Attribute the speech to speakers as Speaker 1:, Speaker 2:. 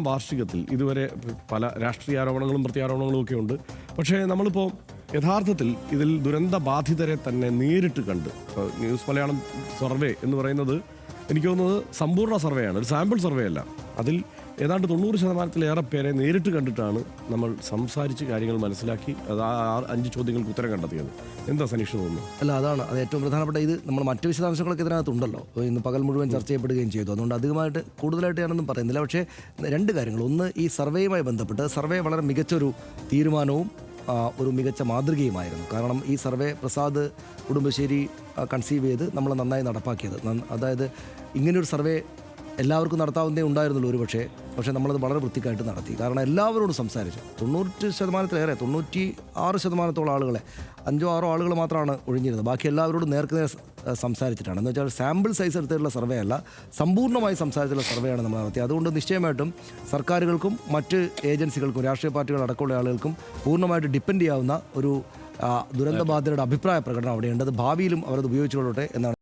Speaker 1: വാർഷികത്തിൽ ഇതുവരെ പല രാഷ്ട്രീയ ആരോപണങ്ങളും പ്രത്യാരോപണങ്ങളും ഒക്കെ ഉണ്ട്. പക്ഷേ നമ്മളിപ്പോൾ യഥാർത്ഥത്തിൽ ഇതിൽ ദുരന്ത ബാധിതരെ തന്നെ നേരിട്ട് കണ്ട് ന്യൂസ് മലയാളം സർവേ എന്ന് പറയുന്നത് എനിക്ക് തോന്നുന്നത് സമ്പൂർണ്ണ സർവേയാണ്, ഒരു സാമ്പിൾ സർവേ അല്ല. അതിൽ ഏതാണ്ട് 90% പേരെ നേരിട്ട് കണ്ടിട്ടാണ് നമ്മൾ സംസാരിച്ച് കാര്യങ്ങൾ മനസ്സിലാക്കി അത് ആ 5 ചോദ്യങ്ങൾക്ക് ഉത്തരം കണ്ടെത്തിയത്. എന്താ സനീഷ് തോന്നുന്നു?
Speaker 2: അല്ല, അതാണ് അത് ഏറ്റവും പ്രധാനപ്പെട്ട. ഇത് നമ്മൾ മറ്റു വിശദാംശങ്ങളൊക്കെ ഇതിനകത്തുണ്ടല്ലോ, ഇന്ന് പകൽ മുഴുവൻ ചർച്ച ചെയ്യപ്പെടുകയും ചെയ്തു. അതുകൊണ്ട് അധികമായിട്ട് കൂടുതലായിട്ട് ഞാനൊന്നും പറയുന്നില്ല. പക്ഷേ 2 കാര്യങ്ങൾ. ഒന്ന്, ഈ സർവേയുമായി ബന്ധപ്പെട്ട് സർവേ വളരെ മികച്ചൊരു തീരുമാനവും ഒരു മികച്ച മാതൃകയുമായിരുന്നു. കാരണം ഈ സർവേ പ്രസാദ് കുടുംബശ്ശേരി കൺസീവ് ചെയ്ത് നമ്മൾ നന്നായി നടപ്പാക്കിയത്. അതായത് ഇങ്ങനെയൊരു സർവേ എല്ലാവർക്കും നടത്താവുന്നതേ ഉണ്ടായിരുന്നുള്ളൂ പക്ഷേ നമ്മളത് വളരെ വൃത്തിക്കായിട്ട് നടത്തി. കാരണം എല്ലാവരോടും സംസാരിച്ചു. 90%-ലേറെ 96% ആളുകളെ 5-6 ആളുകൾ മാത്രമാണ് ഒഴിഞ്ഞിരുന്നത്. ബാക്കി എല്ലാവരോടും നേർക്കുനേർ സംസാരിച്ചിട്ടാണ്. എന്ന് വെച്ചാൽ സാമ്പിൾ സൈസ് എടുത്തിട്ടുള്ള സർവേ അല്ല, സമ്പൂർണ്ണമായി സംസാരിച്ചുള്ള സർവേയാണ് നമ്മൾ നടത്തിയത്. അതുകൊണ്ട് നിശ്ചയമായിട്ടും സർക്കാരുകൾക്കും മറ്റ് ഏജൻസികൾക്കും രാഷ്ട്രീയ പാർട്ടികൾ അടക്കമുള്ള ആളുകൾക്കും പൂർണ്ണമായിട്ട് ഡിപ്പെൻഡ് ചെയ്യാവുന്ന ഒരു ദുരന്തബാധിതരുടെ അഭിപ്രായ പ്രകടനം അവിടെയുണ്ട്. അത് ഭാവിയിലും അവരത് ഉപയോഗിച്ചുകൊള്ളട്ടെ എന്നാണ്